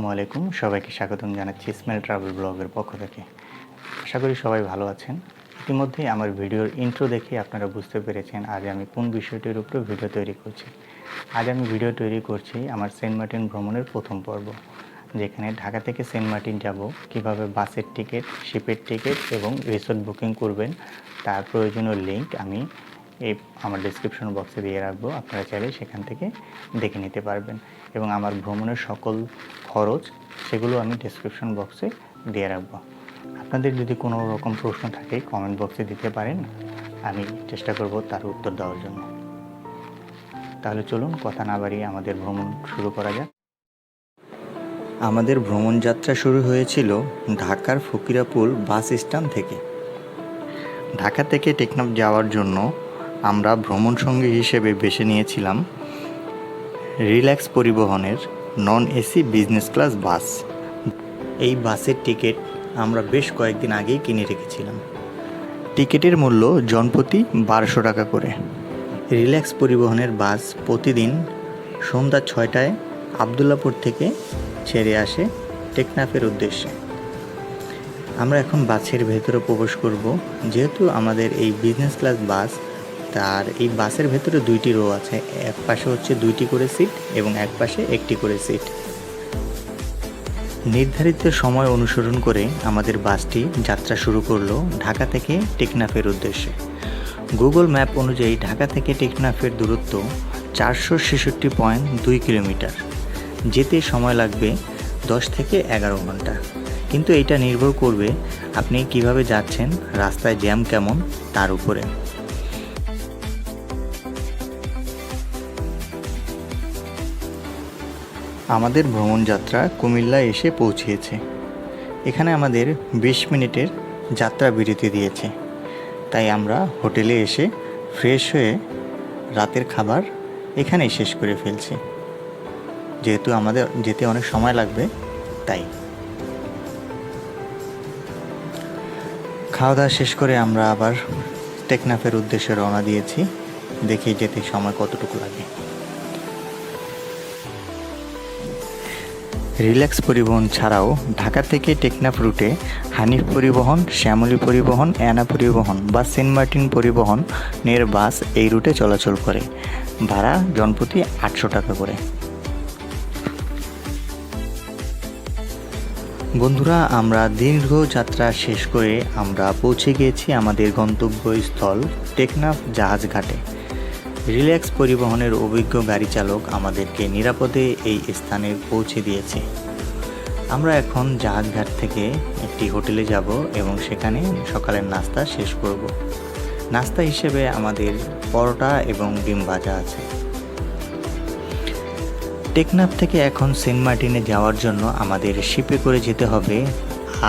আসসালামু আলাইকুম, সবাইকে স্বাগতম জানাচ্ছি ইসমাইল ট্রাভেল ব্লগের পক্ষ থেকে। আশা করি সবাই ভালো আছেন। ইতিমধ্যেই আমার ভিডিওর ইন্ট্রো দেখে আপনারা বুঝতে পেরেছেন আজ আমি কোন বিষয়টির উপরে ভিডিও তৈরি করছি। আজ আমি ভিডিও তৈরি করছি আমার সেন্ট মার্টিন ভ্রমণের প্রথম পর্ব, যেখানে ঢাকা থেকে সেন্ট মার্টিন যাব, কিভাবে বাসের টিকিট, শিপের টিকিট এবং রিসোর্ট বুকিং করবেন তার প্রয়োজনীয় লিঙ্ক আমি আমার ডেসক্রিপশন বক্সে দিয়ে রাখবো। আপনারা চাইলে সেখান থেকে দেখে নিতে পারবেন এবং আমার ভ্রমণের সকল খরচ সেগুলো আমি ডেসক্রিপশন বক্সে দিয়ে রাখবো। আপনাদের যদি কোনো রকম প্রশ্ন থাকে কমেন্ট বক্সে দিতে পারেন, আমি চেষ্টা করব তার উত্তর দেওয়ার জন্য। তাহলে চলুন কথা না বাড়িয়ে আমাদের ভ্রমণ শুরু করা যাক। আমাদের ভ্রমণ যাত্রা শুরু হয়েছিল ঢাকার ফকিরাপুল বাস স্ট্যান্ড থেকে। ঢাকা থেকে টেকনাফ যাওয়ার জন্য আমরা ভ্রমণ সঙ্গী হিসেবে বেছে নিয়েছিলাম রিল্যাক্স পরিবহনের নন এসি বিজনেস ক্লাস বাস। এই বাসের টিকিট আমরা বেশ কয়েকদিন আগেই কিনে রেখেছিলাম। টিকিটের মূল্য জনপ্রতি 1200 টাকা করে। রিল্যাক্স পরিবহনের বাস প্রতিদিন সন্ধ্যা 6টায় আবদুল্লাপুর থেকে ছেড়ে আসে টেকনাফের উদ্দেশ্যে। আমরা এখন বাসের ভেতরে প্রবেশ করব। যেহেতু আমাদের এই বিজনেস ক্লাস বাস, তার এই বাসের ভেতরে 2টি রো আছে। এক পাশে হচ্ছে 2টি করে সিট এবং এক পাশে 1টি করে সিট। নির্ধারিত সময় অনুসরণ করে আমাদের বাসটি যাত্রা শুরু করলো ঢাকা থেকে টেকনাফের উদ্দেশ্যে। গুগল ম্যাপ অনুযায়ী ঢাকা থেকে টেকনাফের দূরত্ব 466.2 কিলোমিটার। যেতে সময় লাগবে 10 থেকে 11 ঘন্টা, কিন্তু এটা নির্ভর করবে আপনি কিভাবে যাচ্ছেন, রাস্তায় জ্যাম কেমন তার উপরে। আমাদের ভ্রমণ যাত্রা কুমিল্লায় এসে পৌঁছেছে। এখানে আমাদের 20 মিনিটের যাত্রা বিরতি দিয়েছে, তাই আমরা হোটেলে এসে ফ্রেশ হয়ে রাতের খাবার এখানেই শেষ করে ফেলছি। যেহেতু আমাদের যেতে অনেক সময় লাগবে, তাই খাওয়া দাওয়া শেষ করে আমরা আবার টেকনাফের উদ্দেশ্যে রওনা দিয়েছি। দেখি যেতে সময় কতটুকু লাগে। রিল্যাক্স পরিবহন ছাড়াও ঢাকা থেকে টেকনাফ রুটে হানিফ পরিবহন, শ্যামলী পরিবহন, অ্যানা পরিবহন বা সেন্ট মার্টিন পরিবহনের বাস এই রুটে চলাচল করে। ভাড়া জনপ্রতি 800 টাকা করে। বন্ধুরা, আমরা দীর্ঘ যাত্রা শেষ করে আমরা পৌঁছে গিয়েছি আমাদের গন্তব্যস্থল টেকনাফ জাহাজ ঘাটে। রিল্যাক্স পরিবহনের অভিজ্ঞ গাড়ি চালক আমাদেরকে নিরাপদে এই স্থানে পৌঁছে দিয়েছে। আমরা এখন জাহাজঘাট থেকে একটি হোটেলে যাব এবং সেখানে সকালের নাস্তা শেষ করব। নাস্তা হিসেবে আমাদের পরোটা এবং ডিম ভাজা আছে। টেকনাফ থেকে এখন সেন্ট মার্টিনে যাওয়ার জন্য আমাদের শিপে করে যেতে হবে।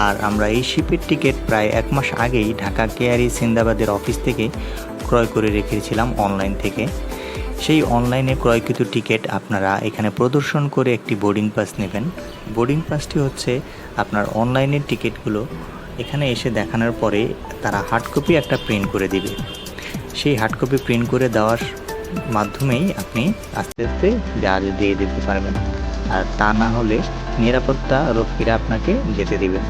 আর আমরা এই শিপের টিকিট প্রায় 1 মাস আগেই ঢাকা কেআরই সিন্দাবাদের অফিস থেকে ক্রয় করে রেখেছিলাম অনলাইন থেকে। সেই অনলাইনে ক্রয়কৃত টিকিট আপনারা এখানে প্রদর্শন করে একটি বোর্ডিং পাস নেবেন। বোর্ডিং পাসটি হচ্ছে আপনার অনলাইনের টিকিটগুলো এখানে এসে দেখানোর পরে তারা হার্ড কপি একটা প্রিন্ট করে দিবে। সেই হার্ড কপি প্রিন্ট করে দেওয়ার মাধ্যমেই আপনি আস্তে আস্তে জাহাজে দিয়ে দিতে পারবেন, আর তা না হলে নিরাপত্তা রক্ষীরা আপনাকে যেতে দিবেন।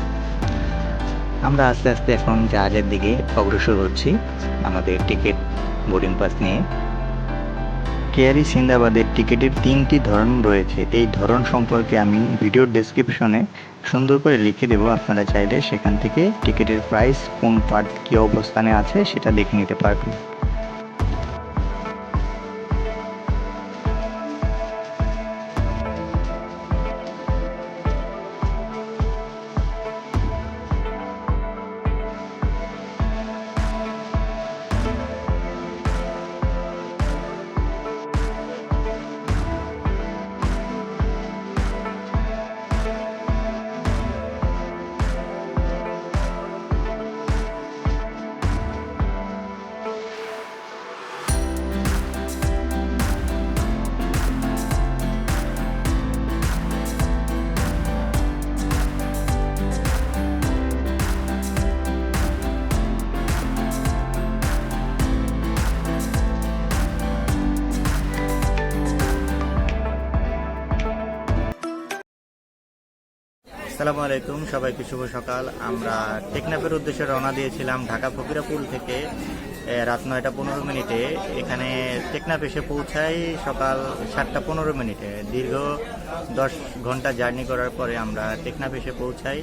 আমরা আস্তে আস্তে এখন জাহাজের দিকে অগ্রসর হচ্ছি আমাদের টিকিট বোর্ডিং পাস নিয়ে। কেআরই সিন্দাবাদের টিকিটের 3টি ধরন রয়েছে। এই ধরন সম্পর্কে আমি ভিডিওর ডেসক্রিপশনে সুন্দর করে লিখে দেবো। আপনারা চাইলে সেখান থেকে টিকিটের প্রাইস, কোন পার্ট কী অবস্থানে আছে সেটা দেখে নিতে পারবেন। আসসালামু আলাইকুম, সবাইকে শুভ সকাল। আমরা টেকনাফের উদ্দেশ্যে রওনা দিয়েছিলাম ঢাকা ফকিরা পুল থেকে রাত 9:15 এখানে টেকনাফ এসে পৌঁছাই সকাল 7:15। দীর্ঘ 10 ঘন্টা জার্নি করার পরে আমরা টেকনাফ এসে পৌঁছাই।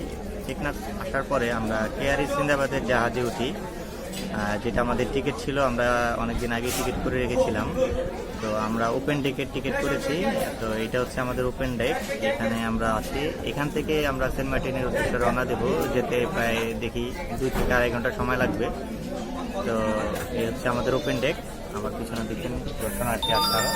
টেকনাফ আসার পরে আমরা কেআরই সিন্দাবাদের জাহাজে উঠি, যেটা আমাদের টিকিট ছিল। আমরা অনেকদিন আগে টিকিট করে রেখেছিলাম, তো আমরা ওপেন টিকিট করেছি। তো এটা হচ্ছে আমাদের ওপেন ডেক, এখানে আমরা আছি। এখান থেকে আমরা সেন্ট মার্টিনের উদ্দেশ্যে রওনা দেবো, যেতে প্রায় দেখি 2 থেকে 2.5 ঘন্টা সময় লাগবে। তো এই হচ্ছে আমাদের ওপেন ডেক। আমার পিছনে দেখছেন দর্শনার্থী আপনারা।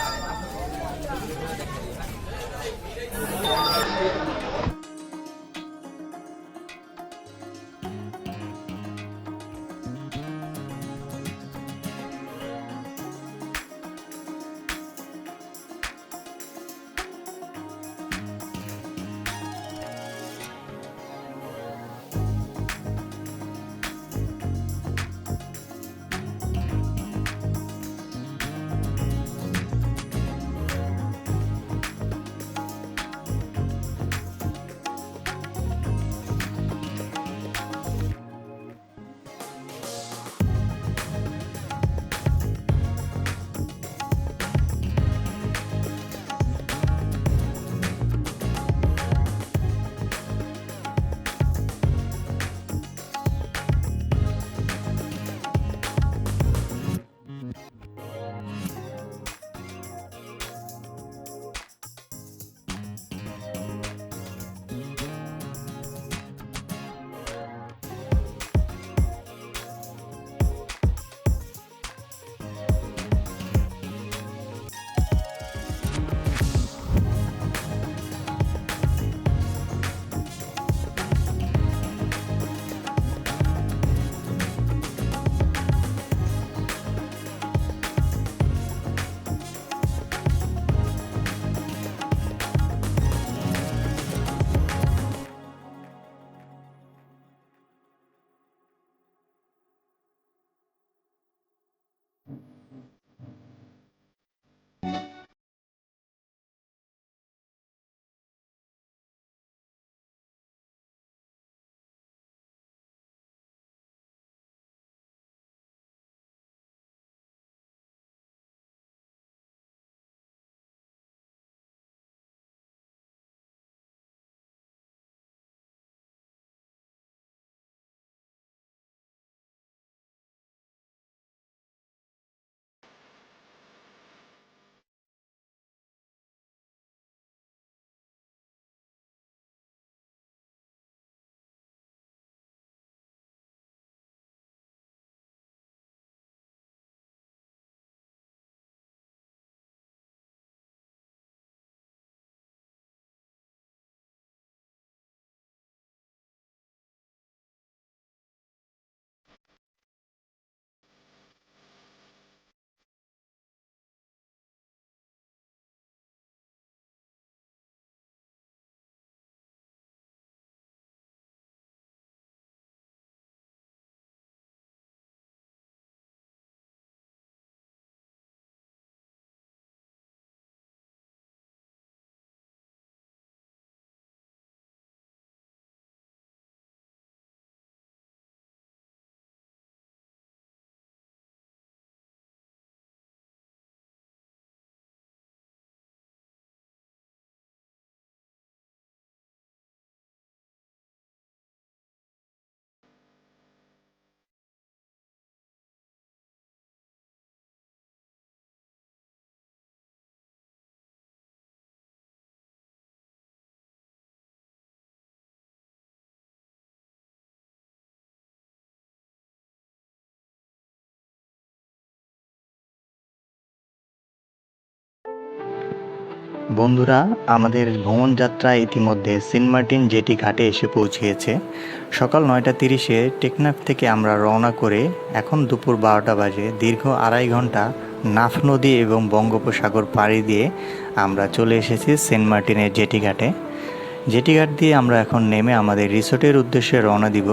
বন্ধুরা, আমাদের ভ্রমণ যাত্রা ইতিমধ্যে সেন্ট মার্টিন জেটি ঘাটে এসে পৌঁছেছে। সকাল 9:30 টেকনাফ থেকে আমরা রওনা করে এখন দুপুর 12টা বাজে। দীর্ঘ 2.5 ঘন্টা নাফ নদী এবং বঙ্গোপসাগর পাড়ি দিয়ে আমরা চলে এসেছি সেন্ট মার্টিনের জেটি ঘাটে। জেটি ঘাট দিয়ে আমরা এখন নেমে আমাদের রিসোর্টের উদ্দেশ্যে রওনা দিব।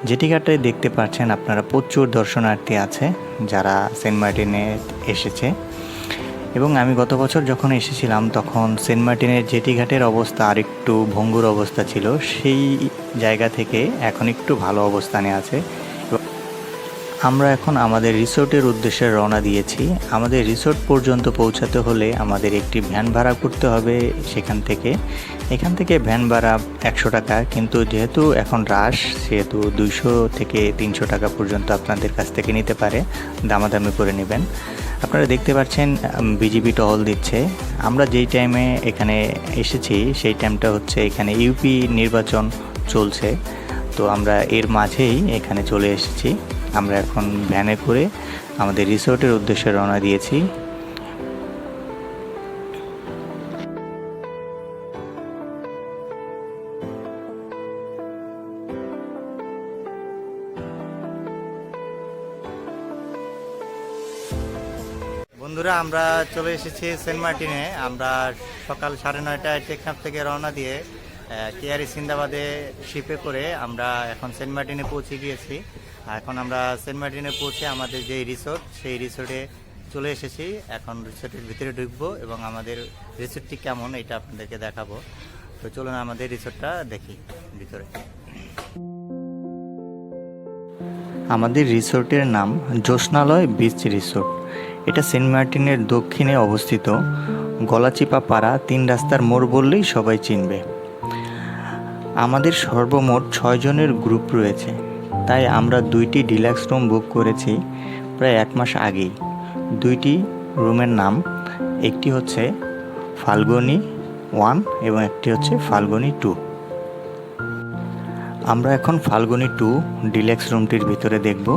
জেটি ঘাটে দেখতে পাচ্ছেন আপনারা প্রচুর দর্শনার্থী আছে যারা সেন্ট মার্টিনে এসেছে। এবং আমি গত বছর যখন এসেছিলাম তখন সেন্ট মার্টিনের জেটি ঘাটের অবস্থা আরেকটু ভঙ্গুর অবস্থা ছিল, সেই জায়গা থেকে এখন একটু ভালো অবস্থানে আছে। আমরা এখন আমাদের রিসোর্টের উদ্দেশ্যে রওনা দিয়েছি। আমাদের রিসোর্ট পর্যন্ত পৌঁছাতে হলে আমাদের একটি ভ্যান ভাড়া করতে হবে এখান থেকে ভ্যান ভাড়া 100 টাকা, কিন্তু যেহেতু এখন রাশ সেহেতু 200 থেকে 300 টাকা পর্যন্ত আপনাদের কাছ থেকে নিতে পারে, দামাদামি করে নেবেন। আপনারা দেখতে পাচ্ছেন বিজিবি টহল দিচ্ছে। আমরা যেই টাইমে এখানে এসেছি সেই টাইমটা হচ্ছে এখানে ইউপি নির্বাচন চলছে, তো আমরা এর মাঝেই এখানে চলে এসেছি। আমরা এখন ভ্যানে করে আমাদের রিসোর্টের উদ্দেশ্যে রওনা দিয়েছি। বন্ধুরা, আমরা চলে এসেছি সেন্ট মার্টিনে। আমরা সকাল 9:30টায় টেকনাফ থেকে রওনা দিয়ে কেআরই সিন্দাবাদে শিপে করে আমরা এখন সেন্ট মার্টিনে পৌঁছে গিয়েছি। এখন আমরা সেন্ট মার্টিনে পৌঁছে আমাদের যে রিসোর্ট সেই রিসোর্টে চলে এসেছি। এখন রিসোর্টের ভিতরে ঢুকবো এবং আমাদের রিসোর্টটি কেমন এটা আপনাদেরকে দেখাবো। তো চলুন আমাদের রিসোর্টটা দেখি ভিতরে। আমাদের রিসোর্টের নাম জ্যোৎস্নালয় বিচ রিসোর্ট। এটা সেন্ট মার্টিনের দক্ষিণে অবস্থিত। গলাচিপা পাড়া 3 রাস্তার মোড় বললেই সবাই চিনবে। আমাদের সর্বমোট 6 জনের গ্রুপ রয়েছে, তাই আমরা 2টি ডিলাক্স রুম বুক করেছি প্রায় 1 মাস আগেই। 2টি রুমের নাম, একটি হচ্ছে ফাল্গুনি 1 এবং একটি হচ্ছে ফাল্গুনি 2। আমরা এখন ফাল্গুনি 2 ডিলাক্স রুমটির ভিতরে দেখব।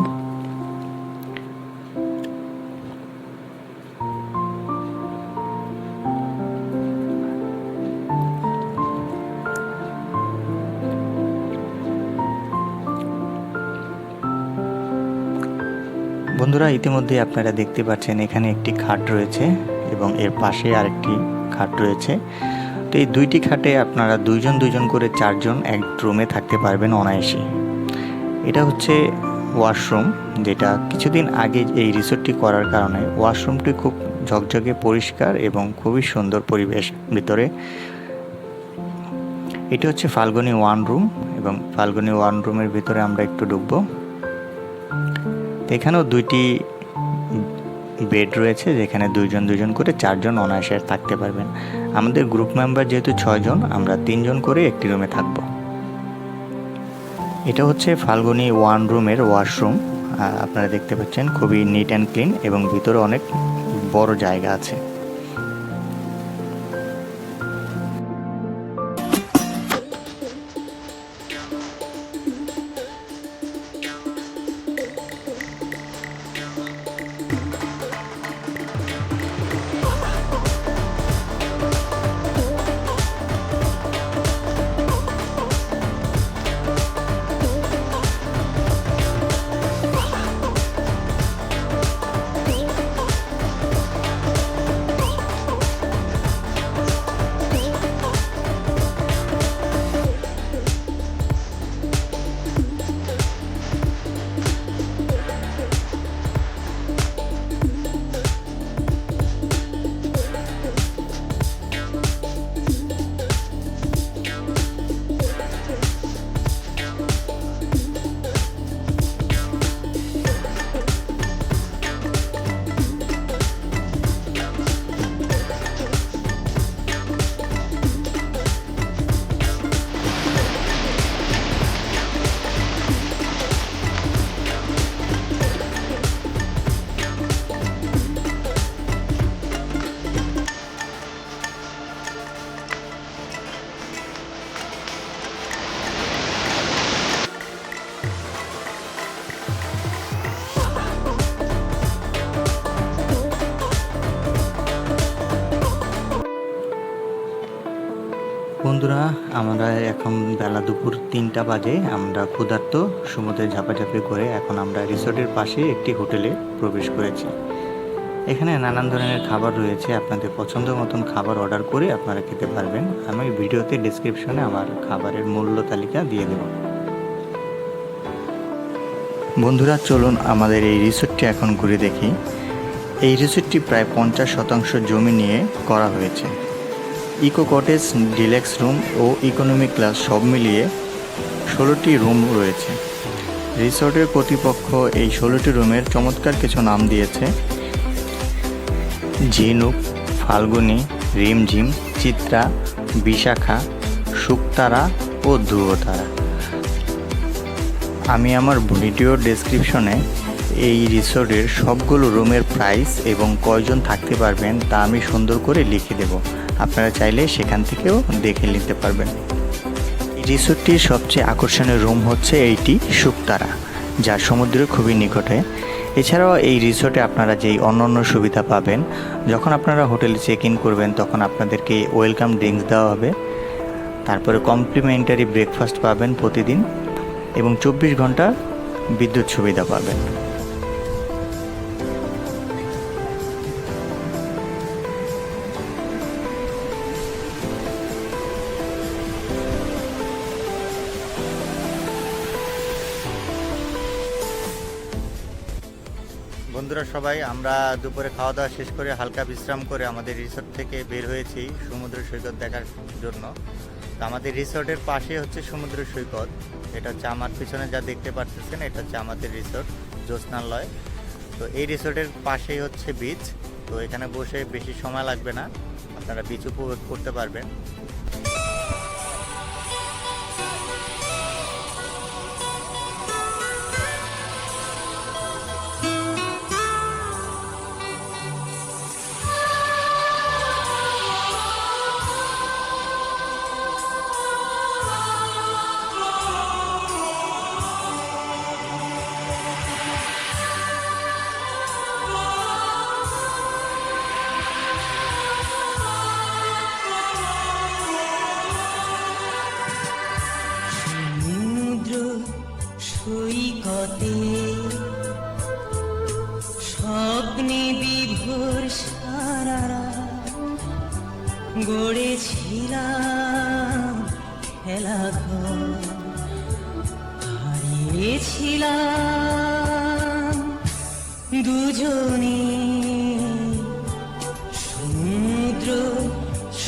বন্ধুরা, ইতিমধ্যে আপনারা দেখতে পাচ্ছেন এখানে একটি খাট রয়েছে এবং এর পাশে আরেকটি খাট রয়েছে। তো এই 2টি খাটে আপনারা 2জন করে 4 জন এক রুমে থাকতে পারবেন অনায়াসে। এটা হচ্ছে ওয়াশরুম, যেটা কিছুদিন আগে এই রিসোর্টটি করার কারণে ওয়াশরুমটি খুব ঝকঝকে পরিষ্কার এবং খুবই সুন্দর পরিবেশ ভিতরে। এটি হচ্ছে ফাল্গুনি 1 রুম এবং ফাল্গুনি 1 রুমের ভিতরে আমরা একটু ঢুকবো। এখানেও 2টি বেড রয়েছে, যেখানে 2জন করে 4 জন অনায়াসে থাকতে পারবেন। আমাদের গ্রুপ মেম্বার যেহেতু 6 জন, আমরা 3 জন করে একটি রুমে থাকব। এটা হচ্ছে ফাল্গুনি 1 রুমের ওয়াশরুম। আপনারা দেখতে পাচ্ছেন খুবই নিট অ্যান্ড ক্লিন এবং ভিতরে অনেক বড় জায়গা আছে। বন্ধুরা, আমরা এখন বেলা দুপুর 3টা বাজে। আমরা ক্ষুধার্ত সমুদ্রে ঝাপাঝাপি করে এখন আমরা রিসোর্টের পাশে একটি হোটেলে প্রবেশ করেছি। এখানে নানান ধরনের খাবার রয়েছে, আপনাদের পছন্দ মতন খাবার অর্ডার করে আপনারা খেতে পারবেন। আমি ভিডিওতে ডেসক্রিপশনে আমার খাবারের মূল্য তালিকা দিয়ে দেব। বন্ধুরা, চলুন আমাদের এই রিসোর্টটি এখন ঘুরে দেখি। এই রিসোর্টটি প্রায় 50% জমি নিয়ে করা হয়েছে। ইকো কটেজ, ডিলাক্স রুম ও ইকোনমি ক্লাস সব মিলিয়ে 16টি রুম রয়েছে। রিসোর্টের কর্তৃপক্ষ এই 16টি রুমের চমৎকার কিছু নাম দিয়েছে: ঝিনুক, ফাল্গুনী, রিমঝিম, চিত্রা, বিশাখা, শুকতারা ও ধ্রুবতারা। আমি আমার ভিডিওর ডেসক্রিপশনে এই রিসোর্টের সবগুলো রুমের প্রাইস এবং কয়জন থাকতে পারবেন তা আমি সুন্দর করে লিখে দেব। আপনারা চাইলে সেখান থেকেও দেখে নিতে পারবেন। রিসোর্টটির সবচেয়ে আকর্ষণীয় রুম হচ্ছে এইটি শুকতারা, যা সমুদ্রের খুবই নিকটে। এছাড়াও এই রিসোর্টে আপনারা যেই অন্যান্য সুবিধা পাবেন, যখন আপনারা হোটেলে চেক ইন করবেন তখন আপনাদেরকে ওয়েলকাম ড্রিঙ্কস দেওয়া হবে, তারপরে কমপ্লিমেন্টারি ব্রেকফাস্ট পাবেন প্রতিদিন এবং 24 ঘন্টা বিদ্যুৎ সুবিধা পাবেন। বন্ধুরা সবাই, আমরা দুপুরে খাওয়া দাওয়া শেষ করে হালকা বিশ্রাম করে আমাদের রিসোর্ট থেকে বের হয়েছি সমুদ্র সৈকত দেখার জন্য। তো আমাদের রিসোর্টের পাশে হচ্ছে সমুদ্র সৈকত। এটা হচ্ছে আমার পিছনে যা দেখতে পাচ্ছেন, এটা হচ্ছে আমাদের রিসোর্ট জ্যোৎস্নালয়। তো এই রিসোর্টের পাশেই হচ্ছে বিচ। তো এখানে বসে বেশি সময় লাগবে না, আপনারা বিচ উপভোগ করতে পারবেন। সৈকতে স্বপ্নে বিভোর সারারা গড়েছিলাম খেলাঘর, হারিয়েছিলাম দুজনে সমুদ্র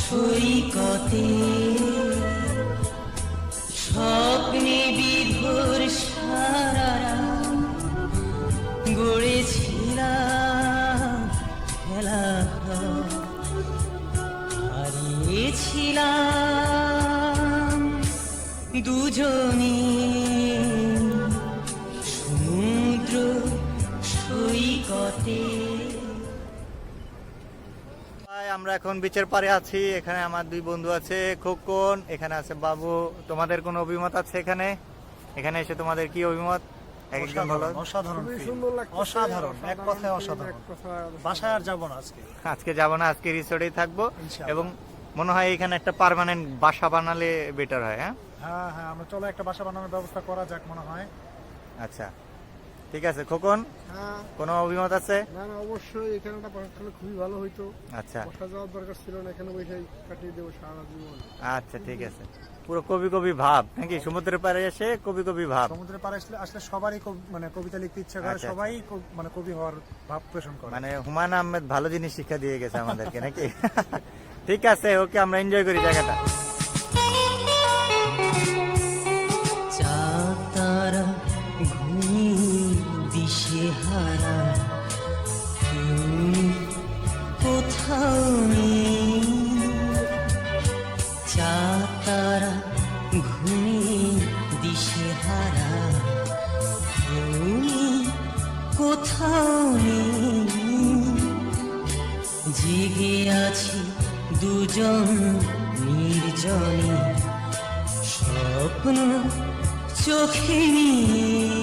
সৈকতে। স্বপ্নে বিভোর সারারা গড়েছিলাম খেলাঘর, হারিয়েছিলাম দুজনে সমুদ্র সৈকতে। আমরা এখন বিচের পাড়ে আছি। এখানে আমার দুই বন্ধু আছে, খোকন, এখানে আছে বাবু। তোমাদের কোনো অভিমত আছে এখানে এখানে এসে? তোমাদের কি অভিমত? অসাধারণ, এক কথায় অসাধারণ। বাসায় আর যাবো না আজকে যাবো না, আজকে রিসোর্টেই থাকবো এবং মনে হয় এখানে একটা পার্মানেন্ট বাসা বানালে বেটার হয়। হ্যাঁ হ্যাঁ, আমরা চলো একটা বাসা বানানোর ব্যবস্থা করা যাক মনে হয়। আচ্ছা ঠিক আছে। খোকন, কোনো অভিমত আছে? না না, অবশ্যই এখানেটা পাঠালে খুবই ভালো হইতো। আচ্ছা, বসা যাওয়ার দরকার ছিল না, এখানে বসে কাটিয়ে দেবো সারা জীবন। আচ্ছা ঠিক আছে। পুরো কবি কবি ভাব নাকি? সমুদ্রের পাড়ে এসে কবি কবি ভাব। সমুদ্রের পাড়ে আসলে সবারই মানে কবিতা লিখতে ইচ্ছা করে, আচ্ছা, সবাই মানে কবি হওয়ার ভাব পোষণ করে। মানে হুমায়ুন আহমেদ ভালো জিনিস শিক্ষা দিয়ে গেছে আমাদেরকে নাকি? ঠিক আছে, ওকে, আমরা এনজয় করি জায়গাটা। চাতারা দিশেহারা তুমি কোথাও নেই, চাতারা ঘুমে দিশেহারা তুমি কোথাও নেই। জেগে আছি দুজন নির্জনে, স্বপ্ন চোখে নিয়ে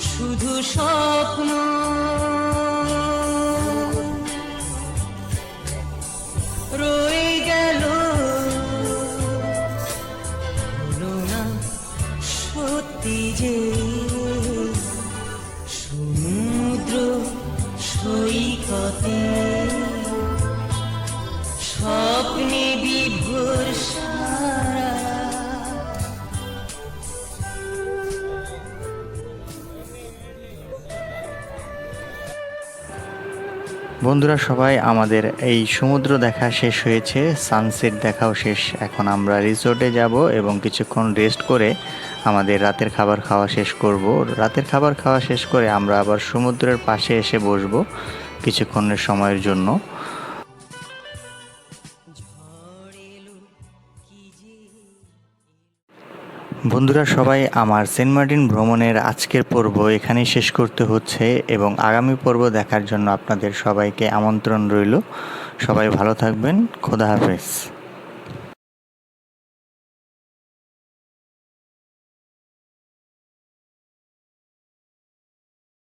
শুধু স্বপ্ন। রয়ে গেল হলো না সত্যি যে সমুদ্র সৈকতে স্বপ্নে বিভোর সারা। বন্ধুরা সবাই, আমাদের এই সমুদ্র দেখা শেষ হয়েছে, সানসেট দেখাও শেষ। এখন আমরা রিসোর্টে যাব এবং কিছুক্ষণ রেস্ট করে আমাদের রাতের খাবার খাওয়া শেষ করব। রাতের খাবার খাওয়া শেষ করে আমরা আবার সমুদ্রের পাশে এসে বসবো কিছুক্ষণের সময়ের জন্য। বন্ধুরা সবাই, আমার সেন্ট মার্টিন ভ্রমণের আজকের পর্ব এখানেই শেষ করতে হচ্ছে এবং আগামী পর্ব দেখার জন্য আপনাদের সবাইকে আমন্ত্রণ রইল। সবাই ভালো থাকবেন। খোদা হাফেজ।